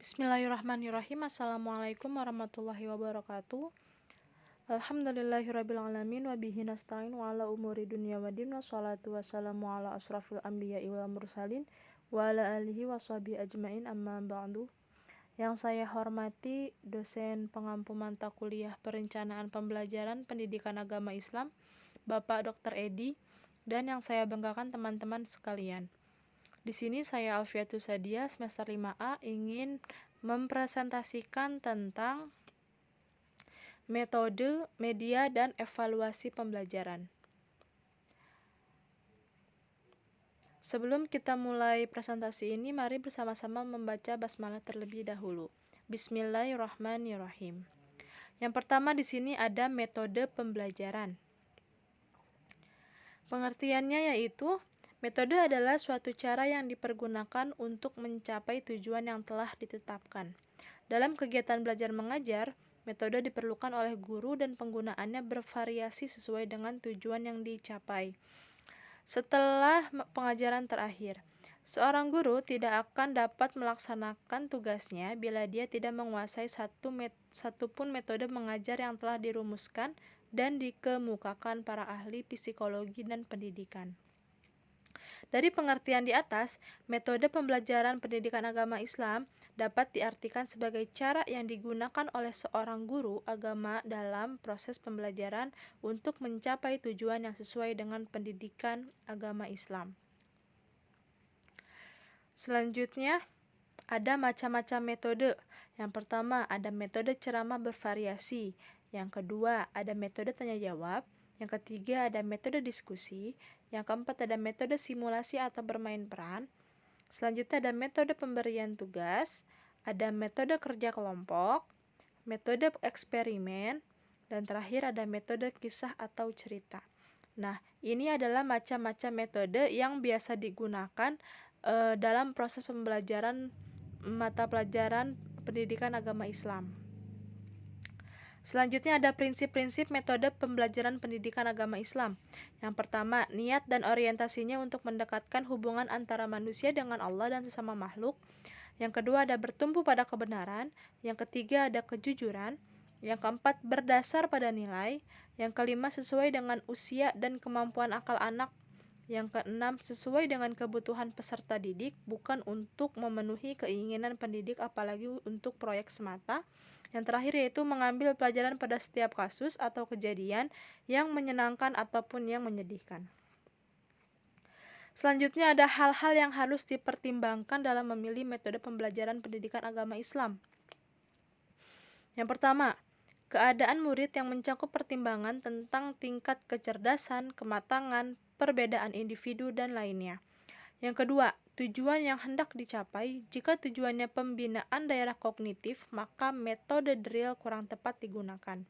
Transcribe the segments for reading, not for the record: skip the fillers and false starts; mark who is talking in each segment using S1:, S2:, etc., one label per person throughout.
S1: Bismillahirrahmanirrahim. Assalamualaikum warahmatullahi wabarakatuh. Alhamdulillahirrabbilalamin wa bihi nasta'in wa ala umuri dunya wa din wa salatu wassalamu ala asrafil anbiya'i wal mursalin wa ala alihi wa sahbihi ajmain amma ba'du. Yang saya hormati dosen pengampu mata kuliah perencanaan pembelajaran pendidikan agama Islam, Bapak Dr. Edi, dan yang saya banggakan teman-teman sekalian. Di sini saya Alfiatus Sadia semester 5A ingin mempresentasikan tentang metode, media, dan evaluasi pembelajaran. Sebelum kita mulai presentasi ini, mari bersama-sama membaca basmalah terlebih dahulu. Bismillahirrahmanirrahim. Yang pertama di sini ada metode pembelajaran. Pengertiannya yaitu metode adalah suatu cara yang dipergunakan untuk mencapai tujuan yang telah ditetapkan. Dalam kegiatan belajar mengajar, metode diperlukan oleh guru dan penggunaannya bervariasi sesuai dengan tujuan yang dicapai. Setelah pengajaran terakhir, seorang guru tidak akan dapat melaksanakan tugasnya bila dia tidak menguasai satupun metode mengajar yang telah dirumuskan dan dikemukakan para ahli psikologi dan pendidikan. Dari pengertian di atas, metode pembelajaran pendidikan agama Islam dapat diartikan sebagai cara yang digunakan oleh seorang guru agama dalam proses pembelajaran untuk mencapai tujuan yang sesuai dengan pendidikan agama Islam. Selanjutnya, ada macam-macam metode. Yang pertama, ada metode ceramah bervariasi. Yang kedua, ada metode tanya jawab. Yang ketiga, ada metode diskusi. Yang keempat, ada metode simulasi atau bermain peran. Selanjutnya, ada metode pemberian tugas. Ada metode kerja kelompok, metode eksperimen, dan terakhir ada metode kisah atau cerita. Nah, ini adalah macam-macam metode yang biasa digunakan dalam proses pembelajaran mata pelajaran pendidikan agama Islam. Selanjutnya ada prinsip-prinsip metode pembelajaran pendidikan agama Islam. Yang pertama, niat dan orientasinya untuk mendekatkan hubungan antara manusia dengan Allah dan sesama makhluk. Yang kedua ada bertumpu pada kebenaran. Yang ketiga ada kejujuran. Yang keempat berdasar pada nilai. Yang kelima sesuai dengan usia dan kemampuan akal anak. Yang keenam sesuai dengan kebutuhan peserta didik, bukan untuk memenuhi keinginan pendidik apalagi untuk proyek semata. Yang terakhir yaitu mengambil pelajaran pada setiap kasus atau kejadian yang menyenangkan ataupun yang menyedihkan. Selanjutnya ada hal-hal yang harus dipertimbangkan dalam memilih metode pembelajaran pendidikan agama Islam. Yang pertama, keadaan murid yang mencakup pertimbangan tentang tingkat kecerdasan, kematangan, perbedaan individu, dan lainnya. Yang kedua, tujuan yang hendak dicapai. Jika tujuannya pembinaan daerah kognitif, maka metode drill kurang tepat digunakan.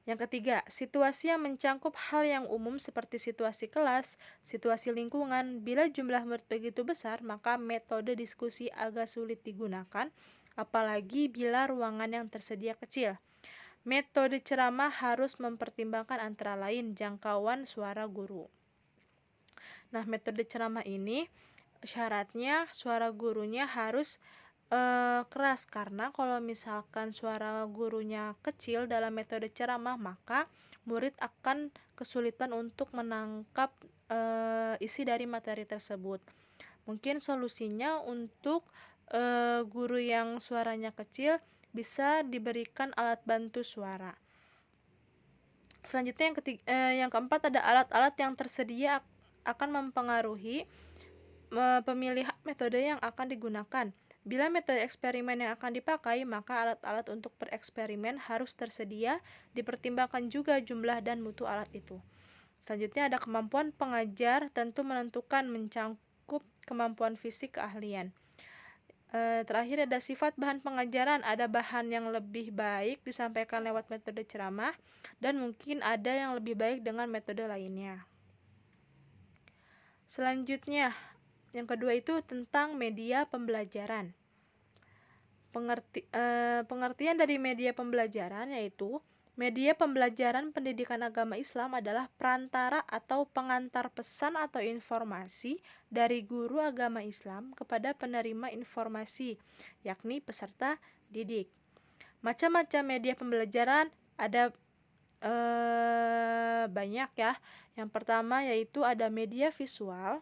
S1: Yang ketiga, situasi yang mencakup hal yang umum seperti situasi kelas, situasi lingkungan. Bila jumlah murid begitu besar, maka metode diskusi agak sulit digunakan, apalagi bila ruangan yang tersedia kecil. Metode ceramah harus mempertimbangkan antara lain jangkauan suara guru. Nah, metode ceramah ini syaratnya suara gurunya harus keras, karena kalau misalkan suara gurunya kecil dalam metode ceramah, maka murid akan kesulitan untuk menangkap isi dari materi tersebut. Mungkin solusinya untuk guru yang suaranya kecil bisa diberikan alat bantu suara. Selanjutnya yang keempat ada alat-alat yang tersedia akan mempengaruhi pemilihan metode yang akan digunakan. Bila metode eksperimen yang akan dipakai, maka alat-alat untuk bereksperimen harus tersedia, dipertimbangkan juga jumlah dan mutu alat itu. Selanjutnya ada kemampuan pengajar, tentu menentukan mencakup kemampuan fisik keahlian. Terakhir ada sifat bahan pengajaran, ada bahan yang lebih baik disampaikan lewat metode ceramah, dan mungkin ada yang lebih baik dengan metode lainnya. Selanjutnya, yang kedua itu tentang media pembelajaran. Pengertian dari media pembelajaran yaitu Media pembelajaran pendidikan agama Islam adalah perantara atau pengantar pesan atau informasi dari guru agama Islam kepada penerima informasi, yakni peserta didik. Macam-macam media pembelajaran ada banyak ya. Yang pertama yaitu ada media visual.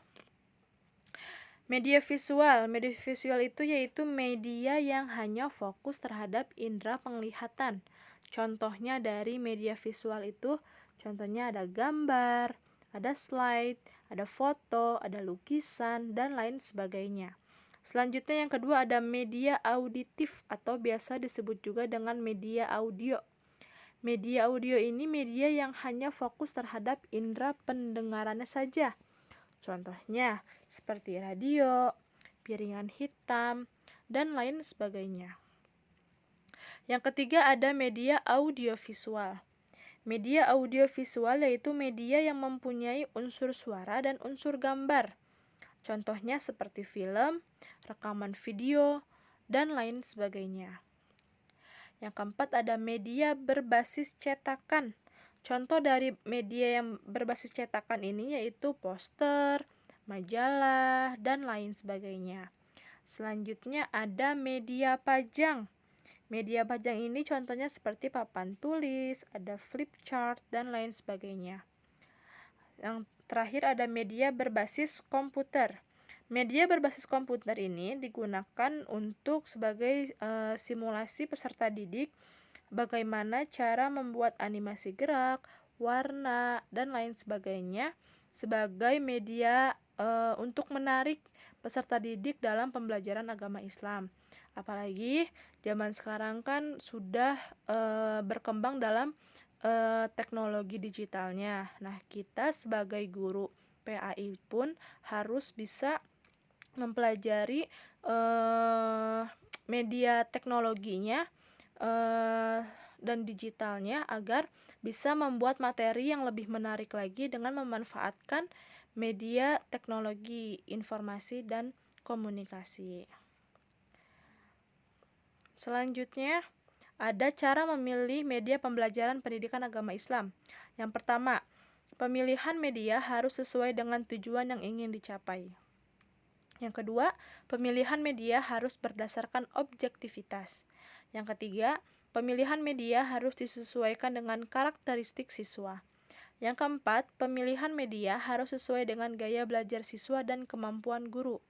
S1: Media visual itu yaitu media yang hanya fokus terhadap indera penglihatan. Contohnya dari media visual itu, contohnya ada gambar, ada slide, ada foto, ada lukisan, dan lain sebagainya. Selanjutnya yang kedua ada media auditif atau biasa disebut juga dengan media audio. Media audio ini media yang hanya fokus terhadap indera pendengarannya saja. Contohnya seperti radio, piringan hitam, dan lain sebagainya. Yang ketiga ada media audiovisual. Media audiovisual yaitu media yang mempunyai unsur suara dan unsur gambar. Contohnya seperti film, rekaman video, dan lain sebagainya. Yang keempat ada media berbasis cetakan. Contoh dari media yang berbasis cetakan ini yaitu poster, majalah, dan lain sebagainya. Selanjutnya ada media pajang. Media pajang ini contohnya seperti papan tulis, ada flip chart, dan lain sebagainya. Yang terakhir ada media berbasis komputer. Media berbasis komputer ini digunakan untuk sebagai simulasi peserta didik bagaimana cara membuat animasi gerak, warna, dan lain sebagainya sebagai media untuk menarik peserta didik dalam pembelajaran agama Islam. Apalagi zaman sekarang kan sudah berkembang dalam teknologi digitalnya. Nah, kita sebagai guru PAI pun harus bisa mempelajari media teknologinya dan digitalnya agar bisa membuat materi yang lebih menarik lagi dengan memanfaatkan media teknologi informasi dan komunikasi. Selanjutnya, ada cara memilih media pembelajaran pendidikan agama Islam. Yang pertama, pemilihan media harus sesuai dengan tujuan yang ingin dicapai. Yang kedua, pemilihan media harus berdasarkan objektivitas. Yang ketiga, pemilihan media harus disesuaikan dengan karakteristik siswa. Yang keempat, pemilihan media harus sesuai dengan gaya belajar siswa dan kemampuan guru.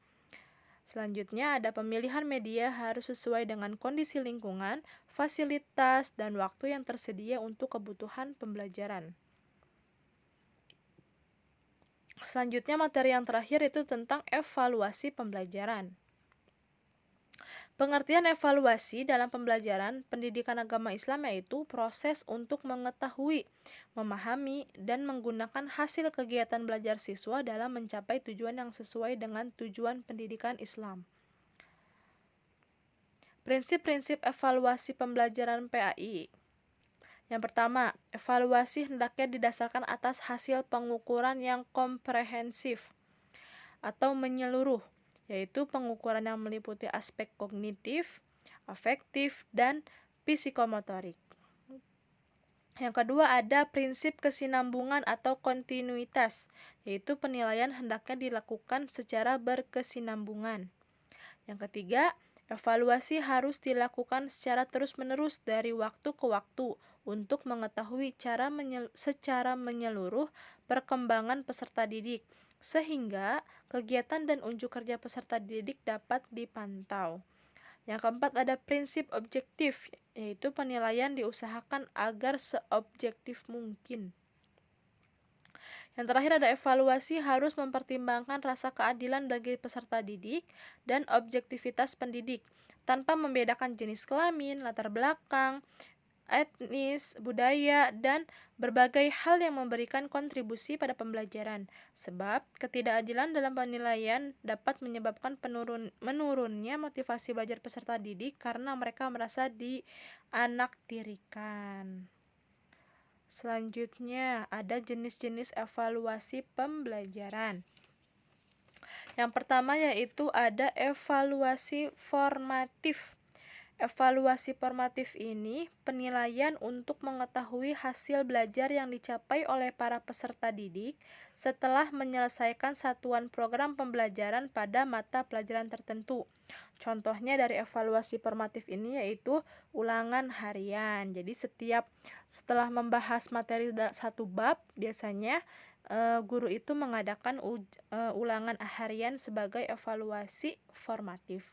S1: Selanjutnya, ada pemilihan media harus sesuai dengan kondisi lingkungan, fasilitas, dan waktu yang tersedia untuk kebutuhan pembelajaran. Selanjutnya, materi yang terakhir itu tentang evaluasi pembelajaran. Pengertian evaluasi dalam pembelajaran pendidikan agama Islam yaitu proses untuk mengetahui, memahami, dan menggunakan hasil kegiatan belajar siswa dalam mencapai tujuan yang sesuai dengan tujuan pendidikan Islam. Prinsip-prinsip evaluasi pembelajaran PAI. Yang pertama, evaluasi hendaknya didasarkan atas hasil pengukuran yang komprehensif atau menyeluruh, yaitu pengukuran yang meliputi aspek kognitif, afektif, dan psikomotorik. Yang kedua ada prinsip kesinambungan atau kontinuitas, yaitu penilaian hendaknya dilakukan secara berkesinambungan. Yang ketiga, evaluasi harus dilakukan secara terus-menerus dari waktu ke waktu untuk mengetahui secara menyeluruh perkembangan peserta didik, sehingga kegiatan dan unjuk kerja peserta didik dapat dipantau. Yang keempat ada prinsip objektif, yaitu penilaian diusahakan agar seobjektif mungkin. Yang terakhir ada evaluasi harus mempertimbangkan rasa keadilan bagi peserta didik dan objektivitas pendidik, tanpa membedakan jenis kelamin, latar belakang, etnis, budaya, dan berbagai hal yang memberikan kontribusi pada pembelajaran. Sebab ketidakadilan dalam penilaian dapat menyebabkan menurunnya motivasi belajar peserta didik karena mereka merasa dianaktirikan. Selanjutnya, ada jenis-jenis evaluasi pembelajaran. Yang pertama yaitu ada evaluasi formatif. Evaluasi formatif ini penilaian untuk mengetahui hasil belajar yang dicapai oleh para peserta didik setelah menyelesaikan satuan program pembelajaran pada mata pelajaran tertentu. Contohnya dari evaluasi formatif ini yaitu ulangan harian. Jadi setelah membahas materi satu bab, biasanya guru itu mengadakan ulangan harian sebagai evaluasi formatif.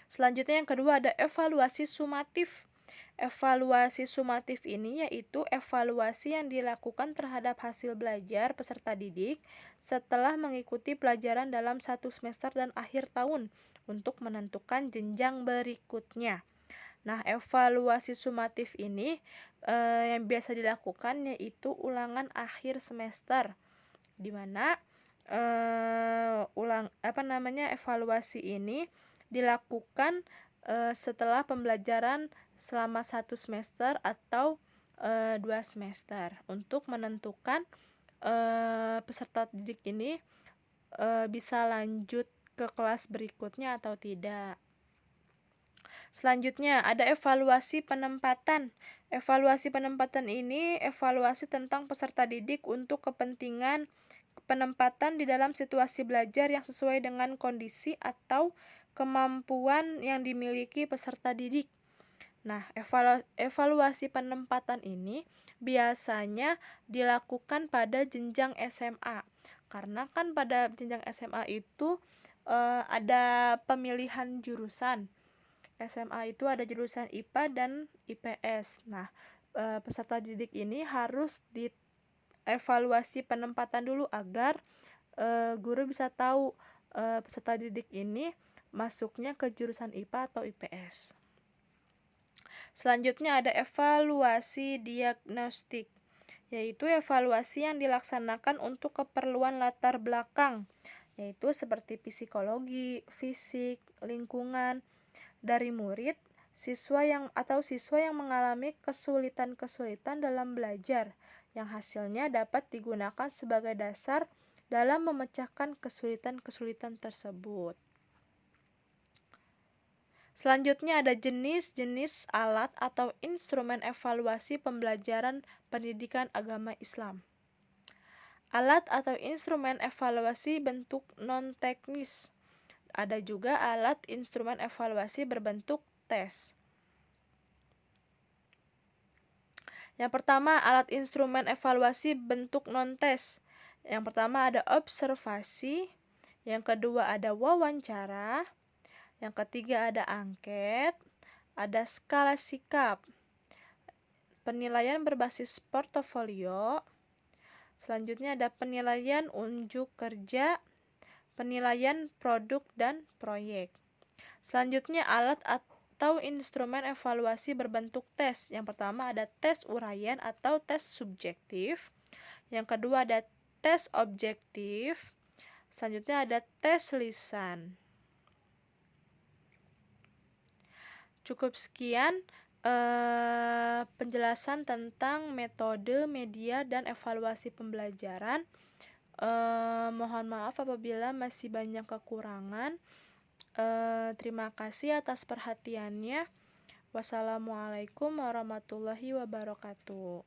S1: Selanjutnya yang kedua ada evaluasi sumatif. Evaluasi sumatif ini yaitu evaluasi yang dilakukan terhadap hasil belajar peserta didik setelah mengikuti pelajaran dalam satu semester dan akhir tahun untuk menentukan jenjang berikutnya. Nah, evaluasi sumatif ini yang biasa dilakukan yaitu ulangan akhir semester, di mana evaluasi ini dilakukan setelah pembelajaran selama 1 semester atau 2 semester untuk menentukan peserta didik ini bisa lanjut ke kelas berikutnya atau tidak. Selanjutnya ada evaluasi penempatan. Evaluasi penempatan ini evaluasi tentang peserta didik untuk kepentingan penempatan di dalam situasi belajar yang sesuai dengan kondisi atau kemampuan yang dimiliki peserta didik. Nah, evaluasi penempatan ini biasanya dilakukan pada jenjang SMA. Karena kan pada jenjang SMA itu ada pemilihan jurusan. SMA itu ada jurusan IPA dan IPS. Nah, peserta didik ini harus dievaluasi penempatan dulu agar guru bisa tahu peserta didik ini masuknya ke jurusan IPA atau IPS. Selanjutnya ada evaluasi diagnostik, yaitu evaluasi yang dilaksanakan untuk keperluan latar belakang, yaitu seperti psikologi, fisik, lingkungan, dari murid, siswa yang mengalami kesulitan-kesulitan dalam belajar, yang hasilnya dapat digunakan sebagai dasar dalam memecahkan kesulitan-kesulitan tersebut. Selanjutnya ada jenis-jenis alat atau instrumen evaluasi pembelajaran pendidikan agama Islam. Alat atau instrumen evaluasi bentuk non-teknis. Ada juga alat instrumen evaluasi berbentuk tes. Yang pertama, alat instrumen evaluasi bentuk non-tes. Yang pertama ada observasi, yang kedua ada wawancara, yang ketiga ada angket, ada skala sikap, penilaian berbasis portofolio, selanjutnya ada penilaian unjuk kerja, penilaian produk dan proyek. Selanjutnya alat atau instrumen evaluasi berbentuk tes. Yang pertama ada tes uraian atau tes subjektif. Yang kedua ada tes objektif. Selanjutnya ada tes lisan. Cukup sekian penjelasan tentang metode, media, dan evaluasi pembelajaran. Mohon maaf apabila masih banyak kekurangan. Terima kasih atas perhatiannya. Wassalamualaikum warahmatullahi wabarakatuh.